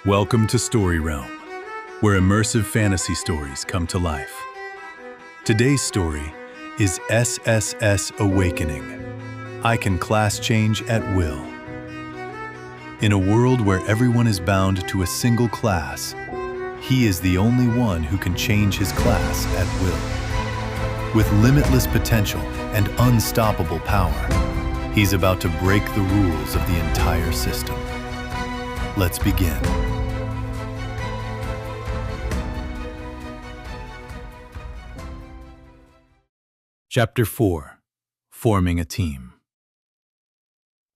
Welcome to StoryRealm, where immersive fantasy stories come to life. Today's story is SSS Awakening. I can class change at will. In a world where everyone is bound to a single class, he is the only one who can change his class at will. With limitless potential and unstoppable power, he's about to break the rules of the entire system. Let's begin. Chapter 4: Forming a Team.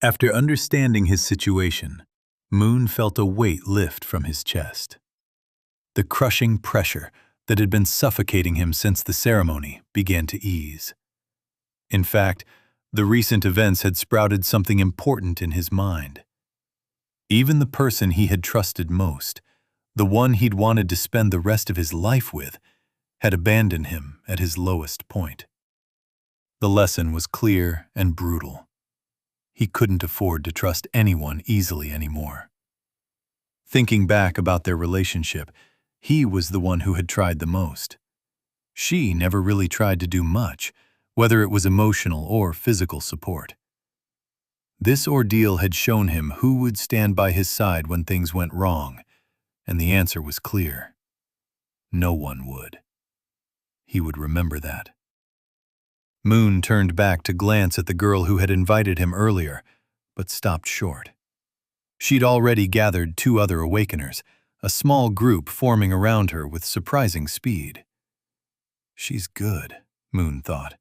After understanding his situation, Moon felt a weight lift from his chest. The crushing pressure that had been suffocating him since the ceremony began to ease. In fact, the recent events had sprouted something important in his mind. Even the person he had trusted most, the one he'd wanted to spend the rest of his life with, had abandoned him at his lowest point. The lesson was clear and brutal. He couldn't afford to trust anyone easily anymore. Thinking back about their relationship, he was the one who had tried the most. She never really tried to do much, whether it was emotional or physical support. This ordeal had shown him who would stand by his side when things went wrong, and the answer was clear. No one would. He would remember that. Moon turned back to glance at the girl who had invited him earlier, but stopped short. She'd already gathered 2 other awakeners, a small group forming around her with surprising speed. She's good, Moon thought.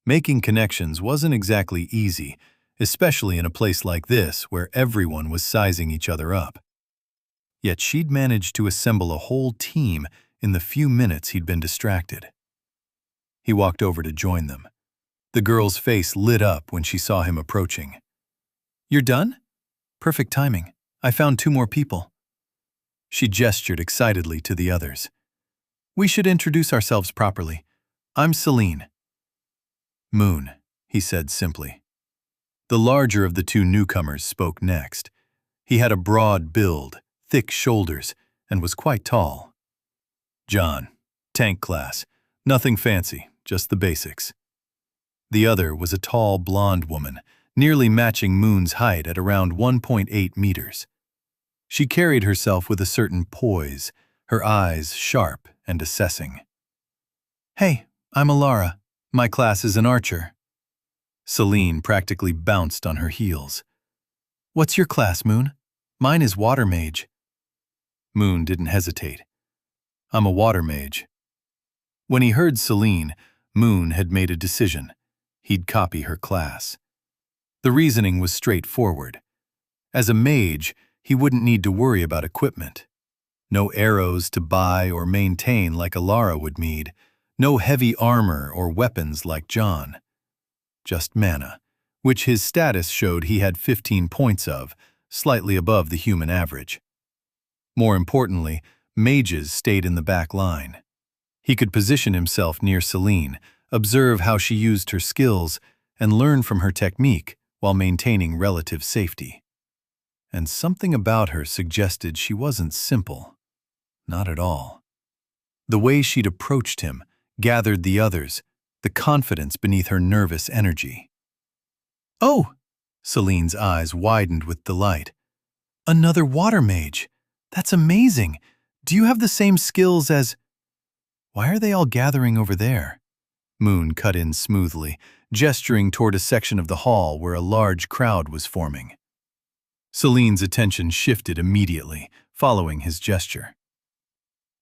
Making connections wasn't exactly easy, especially in a place like this where everyone was sizing each other up. Yet she'd managed to assemble a whole team in the few minutes he'd been distracted. He walked over to join them. The girl's face lit up when she saw him approaching. "You're done? Perfect timing. I found 2 more people." She gestured excitedly to the others. "We should introduce ourselves properly. I'm Celine." "Moon," he said simply. The larger of the 2 newcomers spoke next. He had a broad build, thick shoulders, and was quite tall. "John, tank class. Nothing fancy, just the basics." The other was a tall, blonde woman, nearly matching Moon's height at around 1.8 meters. She carried herself with a certain poise, her eyes sharp and assessing. "Hey, I'm Alara. My class is an archer." Celine practically bounced on her heels. "What's your class, Moon? Mine is water mage." Moon didn't hesitate. "I'm a water mage." When he heard Celine, Moon had made a decision. He'd copy her class. The reasoning was straightforward. As a mage, he wouldn't need to worry about equipment. No arrows to buy or maintain like Alara would need. No heavy armor or weapons like John. Just mana, which his status showed he had 15 points of, slightly above the human average. More importantly, mages stayed in the back line. He could position himself near Celine, observe how she used her skills, and learn from her technique while maintaining relative safety. And something about her suggested she wasn't simple. Not at all. The way she'd approached him, gathered the others, the confidence beneath her nervous energy. "Oh!" Celine's eyes widened with delight. "Another water mage! That's amazing! Do you have the same skills as—" "Why are they all gathering over there?" Moon cut in smoothly, gesturing toward a section of the hall where a large crowd was forming. Celine's attention shifted immediately, following his gesture.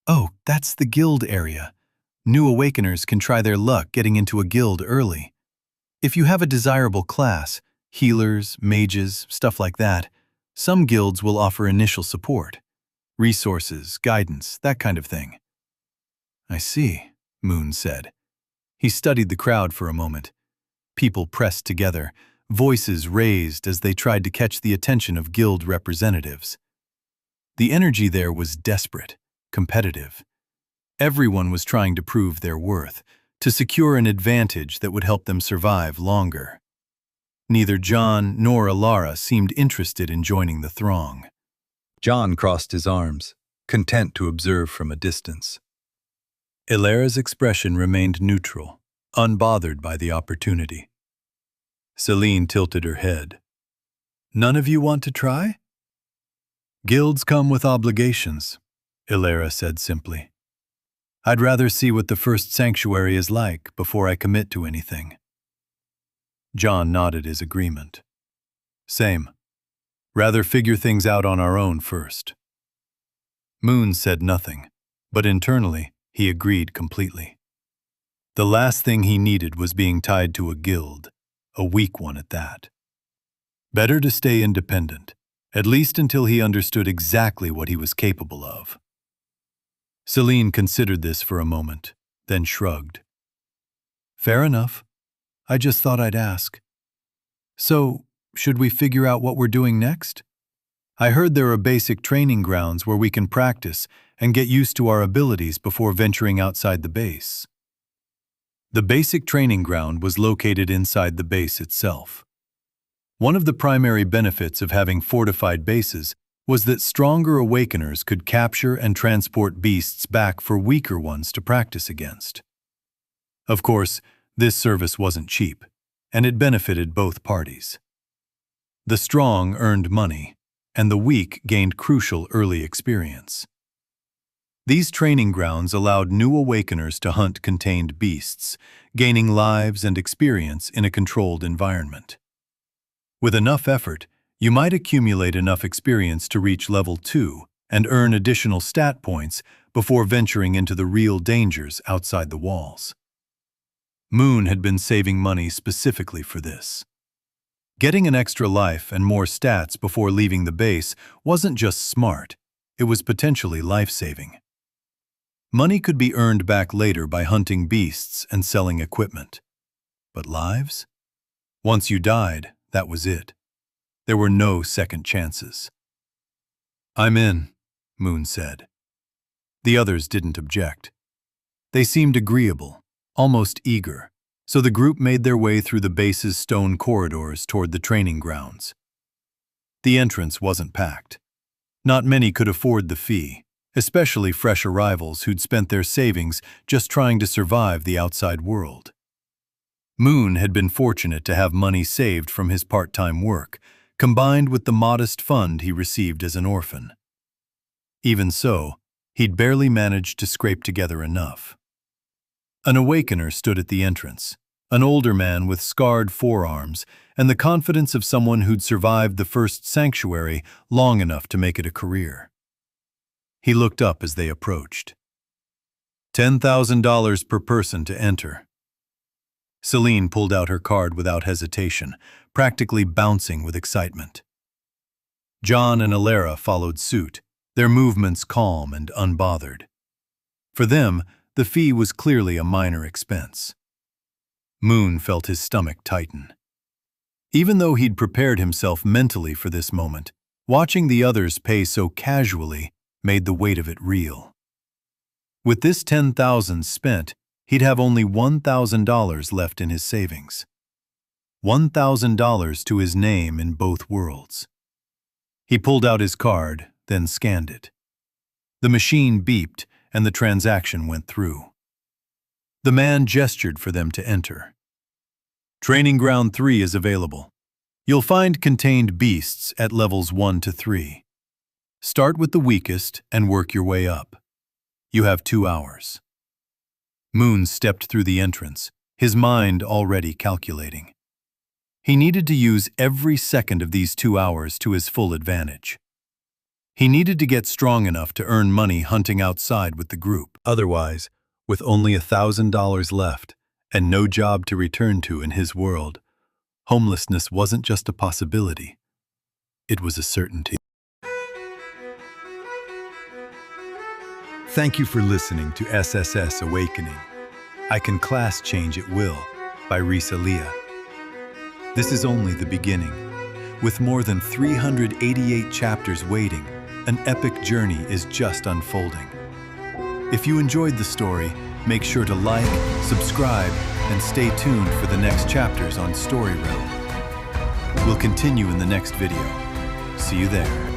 "Oh, that's the guild area. New awakeners can try their luck getting into a guild early. If you have a desirable class, healers, mages, stuff like that, some guilds will offer initial support. Resources, guidance, that kind of thing." "I see," Moon said. He studied the crowd for a moment. People pressed together, voices raised as they tried to catch the attention of guild representatives. The energy there was desperate, competitive. Everyone was trying to prove their worth, to secure an advantage that would help them survive longer. Neither John nor Alara seemed interested in joining the throng. John crossed his arms, content to observe from a distance. Ilara's expression remained neutral, unbothered by the opportunity. Celine tilted her head. "None of you want to try?" "Guilds come with obligations," Ilara said simply. "I'd rather see what the first sanctuary is like before I commit to anything." John nodded his agreement. "Same. Rather figure things out on our own first." Moon said nothing, but internally he agreed completely. The last thing he needed was being tied to a guild, a weak one at that. Better to stay independent, at least until he understood exactly what he was capable of. Celine considered this for a moment, then shrugged. "Fair enough. I just thought I'd ask. So, should we figure out what we're doing next? I heard there are basic training grounds where we can practice and get used to our abilities before venturing outside the base." The basic training ground was located inside the base itself. One of the primary benefits of having fortified bases was that stronger awakeners could capture and transport beasts back for weaker ones to practice against. Of course, this service wasn't cheap, and it benefited both parties. The strong earned money, and the weak gained crucial early experience. These training grounds allowed new awakeners to hunt contained beasts, gaining lives and experience in a controlled environment. With enough effort, you might accumulate enough experience to reach level 2 and earn additional stat points before venturing into the real dangers outside the walls. Moon had been saving money specifically for this. Getting an extra life and more stats before leaving the base wasn't just smart, it was potentially life-saving. Money could be earned back later by hunting beasts and selling equipment. But lives? Once you died, that was it. There were no second chances. "I'm in," Moon said. The others didn't object. They seemed agreeable, almost eager, so the group made their way through the base's stone corridors toward the training grounds. The entrance wasn't packed. Not many could afford the fee, especially fresh arrivals who'd spent their savings just trying to survive the outside world. Moon had been fortunate to have money saved from his part-time work, combined with the modest fund he received as an orphan. Even so, he'd barely managed to scrape together enough. An awakener stood at the entrance, an older man with scarred forearms and the confidence of someone who'd survived the first sanctuary long enough to make it a career. He looked up as they approached. $10,000 per person to enter. Celine pulled out her card without hesitation, practically bouncing with excitement. John and Ilara followed suit, their movements calm and unbothered. For them, the fee was clearly a minor expense. Moon felt his stomach tighten. Even though he'd prepared himself mentally for this moment, watching the others pay so casually made the weight of it real. With this $10,000 spent, he'd have only $1,000 left in his savings. $1,000 to his name in both worlds. He pulled out his card, then scanned it. The machine beeped, and the transaction went through. The man gestured for them to enter. "Training Ground 3 is available. You'll find contained beasts at levels 1 to 3. Start with the weakest and work your way up. You have 2 hours. Moon stepped through the entrance, his mind already calculating. He needed to use every second of these 2 hours to his full advantage. He needed to get strong enough to earn money hunting outside with the group. Otherwise, with only $1,000 left and no job to return to in his world, homelessness wasn't just a possibility. It was a certainty. Thank you for listening to SSS Awakening. I Can Class Change at Will by Risaliyah. This is only the beginning. With more than 388 chapters waiting, an epic journey is just unfolding. If you enjoyed the story, make sure to like, subscribe, and stay tuned for the next chapters on StoryRealm. We'll continue in the next video. See you there.